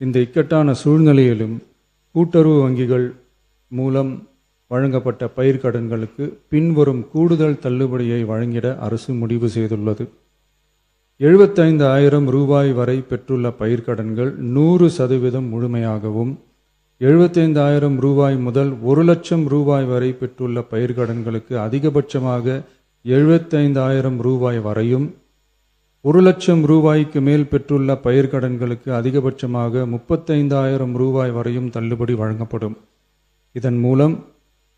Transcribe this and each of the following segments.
இந்த இக்கட்டான சூழ்நிலையிலும் கூட்டுறவு வங்கிகள் மூலம் வழங்கப்பட்ட பயிர்க்கடன்களுக்கு பின்வரும் கூடுதல் தள்ளுபடியை வழங்கிட அரசு முடிவு செய்துள்ளது. 75,000 ரூபாய் வரை பெற்றுள்ள பயிர்க்கடன்கள் 100% முழுமையாகவும், 75,000 ரூபாய் முதல் 1,00,000 ரூபாய் வரை பெற்றுள்ள பயிர்க்கடன்களுக்கு அதிகபட்சமாக 75,000 ரூபாய் வரையும், 1,00,000 ரூபாய்க்கு மேல் பெற்றுள்ள பயிர்க்கடன்களுக்கு அதிகபட்சமாக 35,000 ரூபாய் வரையும் தள்ளுபடி வழங்கப்படும். இதன் மூலம்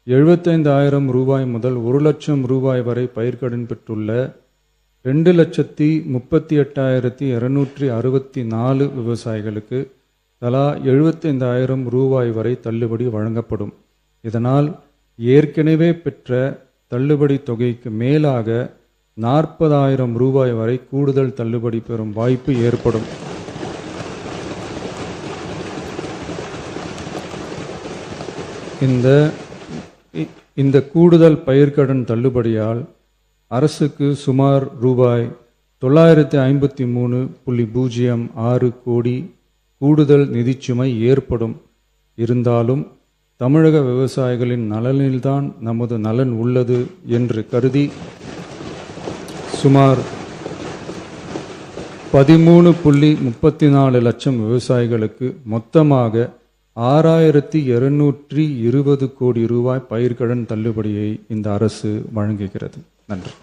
75,000 ரூபாய் முதல் 1,00,000 ரூபாய் வரை பயிர்க்கடன் பெற்றுள்ள 2,38,264 விவசாயிகளுக்கு தலா 75,000 ரூபாய் வரை தள்ளுபடி வழங்கப்படும். இதனால் ஏற்கனவே பெற்ற தள்ளுபடி தொகைக்கு மேலாக 40,000 ரூபாய் வரை கூடுதல் தள்ளுபடி பெறும் வாய்ப்பு ஏற்படும். இந்த கூடுதல் பயிர்க்கடன் தள்ளுபடியால் அரசுக்கு சுமார் ரூபாய் 953.06 கோடி கூடுதல் நிதிச்சுமை ஏற்படும். இருந்தாலும் தமிழக விவசாயிகளின் நலனில்தான் நமது நலன் உள்ளது என்று கருதி சுமார் 13.34 லட்சம் விவசாயிகளுக்கு மொத்தமாக 6,220 கோடி ரூபாய் பயிர்க்கடன் தள்ளுபடியை இந்த அரசு வழங்குகிறது. நன்றி.